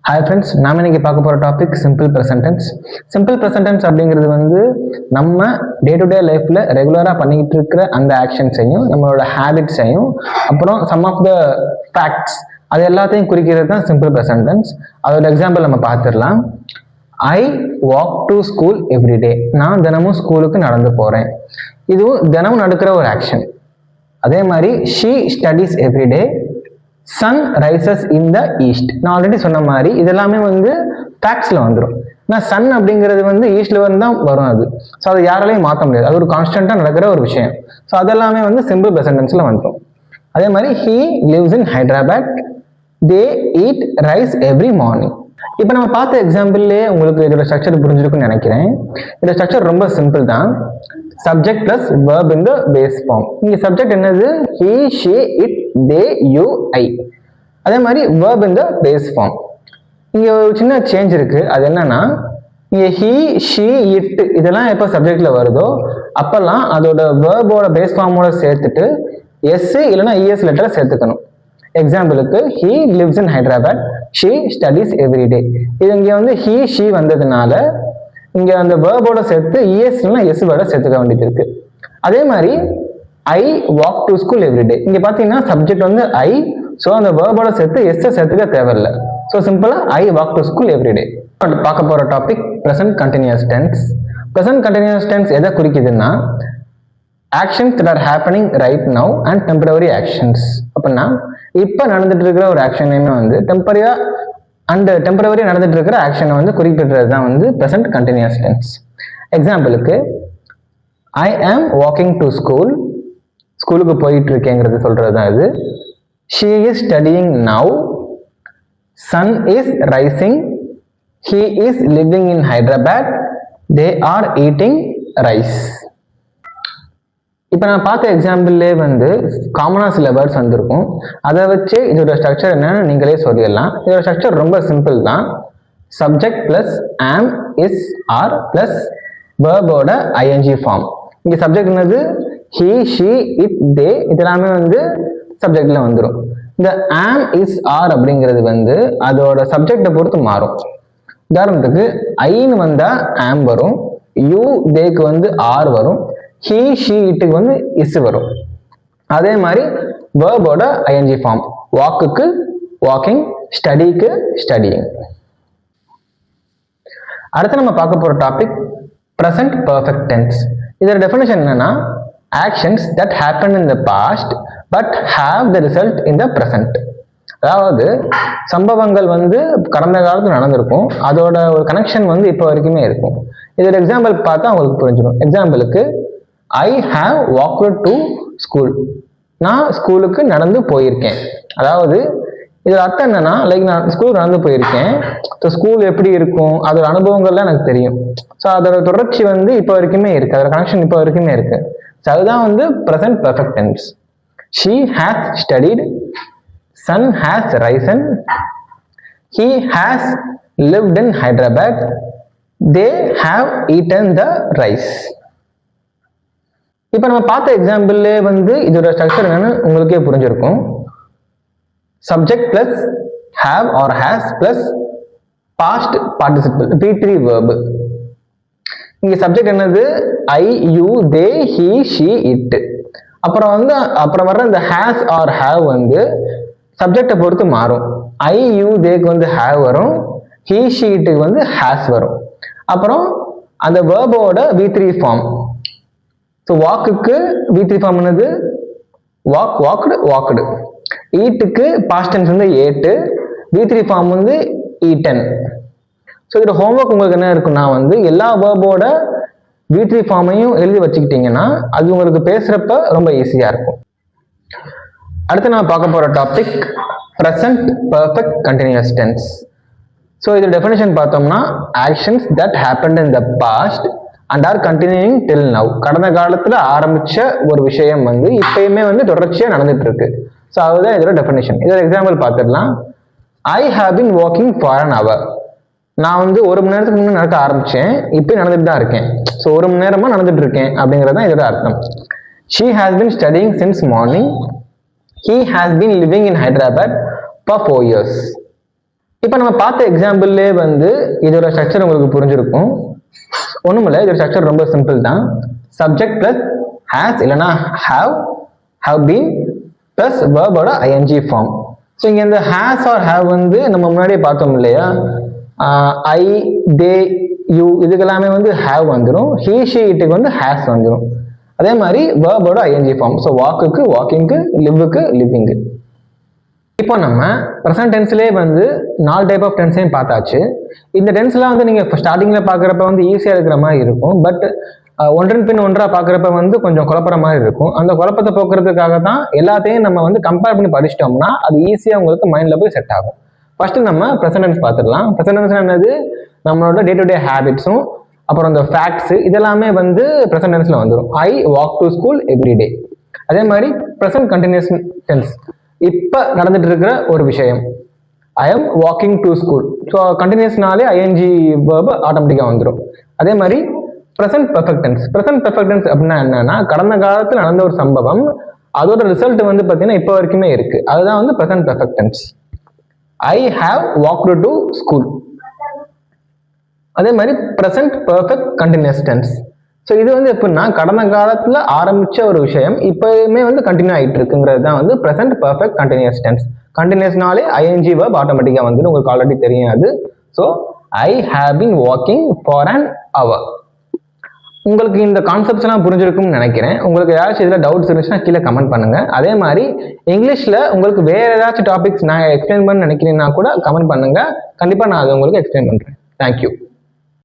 Hi friends, நாம் இன்னைக்கு பார்க்க போகிற topic simple present tense. Simple present tense அப்படிங்கிறது வந்து நம்ம டே டு டே லைஃப்பில் ரெகுலராக பண்ணிக்கிட்டு இருக்கிற அந்த ஆக்ஷன்ஸையும் நம்மளோட ஹேபிட்ஸையும் அப்புறம் சம் ஆஃப் த ஃபேக்ட்ஸ் அது எல்லாத்தையும் குறிக்கிறது தான் சிம்பிள் ப்ரெசன்ட் டென்ஸ். அதோட எக்ஸாம்பிள் நம்ம பார்த்துடலாம். ஐ வாக் டு ஸ்கூல் எவ்ரிடே. நான் தினமும் ஸ்கூலுக்கு நடந்து போகிறேன். இதுவும் தினமும் நடக்கிற ஒரு ஆக்ஷன். அதே மாதிரி she studies everyday. Sun rises in the east. நான் ஆல்ரெடி சொன்ன மாதிரி இதெல்லாமே வந்து ஃபேக்ட்ஸில் வந்துடும். ஆனால் சன் அப்படிங்கிறது வந்து ஈஸ்ட்ல வந்து தான் வரும். அது ஸோ அதை யாராலையும் மாற்ற முடியாது. அது ஒரு கான்ஸ்டன்ட்டாக நடக்கிற ஒரு விஷயம். ஸோ அதெல்லாமே வந்து சிம்பிள் ப்ரெசன்ட் டென்ஸ்ல வந்துடும். அதே மாதிரி he lives in Hyderabad. They eat rice every morning. இப்போ நம்ம பார்த்த எக்ஸாம்பிள்லேயே உங்களுக்கு இதோட ஸ்ட்ரக்சர் புரிஞ்சிருக்குன்னு நினைக்கிறேன். இதோட ஸ்ட்ரக்சர் ரொம்ப சிம்பிள் தான். Subject plus verb in the base form. இங்க சப்ஜெக்ட் என்னது? he, she, it, they, you, I. அதே மாதிரி verb in the base form. இங்க ஒரு சின்ன சேஞ்ச் இருக்கு. அது என்னன்னா, இங்க he, she, it இதெல்லாம் எப்போ சப்ஜெக்ட்ல வருதோ அப்பெல்லாம் அதோட verb-ஓட பேஸ் ஃபார்மோட சேர்த்துட்டு எஸ் இல்லைன்னா இஎஸ் லெட்டரை சேர்த்துக்கணும். எக்ஸாம்பிளுக்கு he lives in Hyderabad, she studies every day. இது இங்க வந்து he, she வந்ததுனால இங்க அந்த வேர்போட சேர்த்து இஎஸ்னா எஸ் வேர்டை சேர்த்துக்க வேண்டியது இருக்கு. அதே மாதிரி ஐ வாக் டு ஸ்கூல் எவ்ரிடே. இங்க பாத்தீங்கன்னா சப்ஜெக்ட் வந்து ஐ, ஸோ அந்த வேர்போட சேர்த்து எஸ் சேர்த்துக்க தேவையில்லை. ஸோ சிம்பிளா I walk to school everyday. பார்க்க போற topic present continuous tense. Present continuous tense எதை குறிக்குதுன்னா actions that are happening right now and temporary actions. அப்படின்னா இப்போ நடந்துட்டு இருக்கிற ஒரு ஆக்ஷனையுமே வந்து டெம்பரவரி நடந்துட்டு இருக்கிற ஆக்ஷனை வந்து குறிப்பிடுறது தான் வந்து ப்ரெசன்ட் கண்டினியூஸ் டென்ஸ். எக்ஸாம்பிளுக்கு ஐ ஆம் வாக்கிங் டு ஸ்கூல். ஸ்கூலுக்கு போயிட்டு இருக்கேங்கிறது சொல்றது தான் இது. She is studying now. Sun is rising. He is living in Hyderabad. They are eating rice. இப்போ நான் பார்த்த எக்ஸாம்பிள்லே வந்து காமனாக சில வேர்ட்ஸ் வந்திருக்கும். அதை வச்சு இதோட ஸ்ட்ரக்சர் என்னன்னு நீங்களே சொல்லிடலாம். இதோட ஸ்ட்ரக்சர் ரொம்ப சிம்பிள் தான். Subject plus am, is, are plus வேர்போட ஐஎன்ஜி ஃபார்ம். இங்கே சப்ஜெக்ட் என்னது? ஹீ, ஷீ, இட், தே இதெல்லாமே வந்து சப்ஜெக்ட்ல வந்துடும். இந்த ஆம், இஸ், ஆர் அப்படிங்கிறது வந்து அதோட சப்ஜெக்டை பொறுத்து மாறும். உதாரணத்துக்கு ஐன்னு வந்தா ஆம் வரும், யூ, தேக்கு வந்து ஆர் வரும், ஹீ, ஷீ, இட்டுக்கு வந்து இஸ் வரும். அதே மாதிரி வேர்போட ஐஎன்ஜி ஃபார்ம். வாக்குக்கு வாக்கிங், ஸ்டடிக்கு ஸ்டடியிங். அடுத்து நம்ம பார்க்க போற டாபிக் பிரசன்ட் பர்ஃபெக்ட் டென்ஸ். இதோட டெஃபினிஷன் என்னன்னா actions that happen in the past but have the result in the present. அதாவது சம்பவங்கள் வந்து கடந்த காலத்தில் நடந்திருக்கும், அதோட ஒரு கனெக்ஷன் வந்து இப்போ வரைக்குமே இருக்கும். இதோட எக்ஸாம்பிள் பார்த்தா உங்களுக்கு புரிஞ்சிடும். எக்ஸாம்பிளுக்கு ஐ ஹாவ் வாக்டு டு ஸ்கூல். நான் ஸ்கூலுக்கு நடந்து போயிருக்கேன். அதாவது இதோட அர்த்தம் என்னன்னா, லைக் நான் ஸ்கூலுக்கு நடந்து போயிருக்கேன். ஸோ ஸ்கூல் எப்படி இருக்கும் அதோட அனுபவங்கள்லாம் எனக்கு தெரியும். ஸோ அதோட தொடர்ச்சி வந்து இப்போ வரைக்குமே இருக்கு, அதோட கனெக்ஷன் இப்போ வரைக்குமே இருக்கு. ஸோ அதுதான் வந்து present perfect tense. She has studied. Sun has risen. He has lived in Hyderabad. They have eaten the rice. இப்போ நம்ம பார்த்த எக்ஸாம்பிள்லே வந்து இதோட ஸ்ட்ரக்சர் என்னன்னு உங்களுக்கே புரிஞ்சிருக்கும். Subject plus have or has plus past participle P3 verb. இங்க சப்ஜெக்ட் என்னது? I, you, they, he, she, it. அப்புறம் வர்ற இந்த ஹேஸ் ஆர் ஹேவ் வந்து சப்ஜெக்டை பொறுத்து மாறும். ஐ, யூ, தேக்கு வந்து ஹேவ் வரும், ஹீ, ஷீ, இட்டுக்கு வந்து ஹேஸ் வரும். அப்புறம் அந்த வேர்போட V3 ஃபார்ம். ஸோ வாக்குக்கு V3 ஃபார்ம் என்னது? Walk, walked, walked. ஈட்டுக்கு பாஸ்ட் டென்ஸ் வந்து ஏட்டு, V3 ஃபார்ம் வந்து ஈட்டன். ஸோ இதோட ஹோம்ஒர்க் உங்களுக்கு என்ன இருக்குன்னா வந்து எல்லா வேர்போட V3 ஃபார்மையும் எழுதி வச்சுக்கிட்டீங்கன்னா அது உங்களுக்கு பேசுறப்ப ரொம்ப ஈஸியா இருக்கும். அடுத்து நான் பார்க்க போற topic present perfect continuous tense. So இதோட டெஃபினிஷன் பார்த்தோம்னா actions that happened in the past and are continuing till now. கடந்த காலத்துல ஆரம்பிச்ச ஒரு விஷயம் வந்து இப்பயுமே வந்து தொடர்ச்சியா நடந்துட்டு இருக்கு. ஸோ அதுதான் இதோட டெஃபினிஷன். இதோட எக்ஸாம்பிள் பார்த்துடலாம். I have been walking for an அவர். நான் வந்து 1 மணி நேரத்துக்கு முன்னாடி நடக்க ஆரம்பிச்சேன், இப்போ நடந்துட்டு தான் இருக்கேன். ஸோ 1 மணி நேரமா நடந்துட்டு இருக்கேன் அப்படிங்கிறது தான் இதோட அர்த்தம். She has been studying since morning. He has been living in Hyderabad for 4 years. இப்போ நம்ம பார்த்த எக்ஸாம்பிள்லே வந்து இதோட ஸ்ட்ரக்சர் உங்களுக்கு புரிஞ்சிருக்கும். ஒண்ணுமில்ல, இதோட ஸ்ட்ரக்சர் ரொம்ப சிம்பிள் தான். சப்ஜெக்ட் பிளஸ் ஹேஸ் இல்லைன்னா ஹாவ் பீன் பிளஸ் வேர்போட ஐஎன்ஜி ஃபார்ம். ஸோ இங்கே இந்த ஹேஸ் ஆர் ஹேவ் வந்து நம்ம முன்னாடியே பார்த்தோம் இல்லையா, ஐ, தே, யூ இதுக்கெல்லாமே வந்து ஹேவ் வந்துடும். ஹீ, ஷி, இட்டுக்கு வந்து ஹேஸ் வந்துடும். அதே மாதிரி வேர்போட ஐஎன்ஜி ஃபார்ம். ஸோ வாக்குக்கு வாக்கிங்கு, லிவ்வுக்கு லிவிங்கு. இப்போ நம்ம ப்ரெசன்ட் டென்ஸ்லேயே வந்து 4 டைப் ஆஃப் டென்ஸையும் பார்த்தாச்சு. இந்த டென்ஸ்லாம் வந்து நீங்கள் இப்போ ஸ்டார்டிங்கில் பார்க்குறப்ப வந்து ஈஸியாக இருக்கிற மாதிரி இருக்கும். பட் ஒன்றன் பின் ஒன்றா பார்க்குறப்ப வந்து கொஞ்சம் குழப்பற மாதிரி இருக்கும். அந்த குழப்பத்தை போக்குறதுக்காக தான் எல்லாத்தையும் நம்ம வந்து கம்பேர் பண்ணி படிச்சிட்டோம்னா அது ஈஸியாக உங்களுக்கு மைண்டில் போய் செட் ஆகும். ஃபர்ஸ்ட் நம்ம ப்ரெசன்ட் டென்ஸ் பார்த்துடலாம். ப்ரெசன்ட் டென்ஸ் என்னது, நம்மளோட டே டு டே ஹேபிட்ஸும் அப்புறம் இந்த ஃபேக்ட்ஸ் இதெல்லாமே வந்து ப்ரெசன்ட் டென்ஸ்ல வந்துடும். ஐ walk to school every day. அதே மாதிரி ப்ரெசன்ட் கண்டினியூஸ் டென்ஸ், இப்போ நடந்துட்டு இருக்கிற ஒரு விஷயம். I am walking to school. So கண்டினியூஸ்னாலே ஐஎன்ஜி வேர்ப் ஆட்டோமேட்டிக்காக வந்துடும். அதே மாதிரி present perfect tense. Present perfect tense அப்படின்னா என்னன்னா, கடந்த காலத்தில் நடந்த ஒரு சம்பவம், அதோட ரிசல்ட் வந்து பார்த்தீங்கன்னா இப்போ வரைக்குமே இருக்கு. அதுதான் வந்து present perfect tense. I have walked to school. அதே மாதிரி present perfect continuous tense. So இது வந்து எப்படின்னா, கடந்த காலத்தில் ஆரம்பிச்ச ஒரு விஷயம் இப்போயுமே வந்து கண்டினியூ ஆகிட்டு இருக்குங்கிறது தான் வந்து ப்ரெசன்ட் பெர்ஃபெக்ட் கண்டினியூஸ் டென்ஸ். கண்டினியூஸ்னாலே ஐஎன்ஜி வேர்ப் ஆட்டோமேட்டிக்காக வந்துடும். உங்களுக்கு ஆல்ரெடி தெரியும் அது. So I have been walking for an hour. உங்களுக்கு இந்த கான்செப்ட்ஸ் எல்லாம் புரிஞ்சிருக்கும்னு நினைக்கிறேன். உங்களுக்கு ஏதாச்சும் இதில் டவுட்ஸ் இருந்துச்சுன்னா கீழே கமெண்ட் பண்ணுங்க. அதே மாதிரி இங்கிலீஷில் உங்களுக்கு வேற ஏதாச்சும் டாபிக்ஸ் நான் எக்ஸ்பிளைன் பண்ண நினைக்கிறேன்னா கூட கமெண்ட் பண்ணுங்க. கண்டிப்பாக நான் அதை உங்களுக்கு எக்ஸ்பிளைன் பண்ணுறேன். தேங்க்யூ.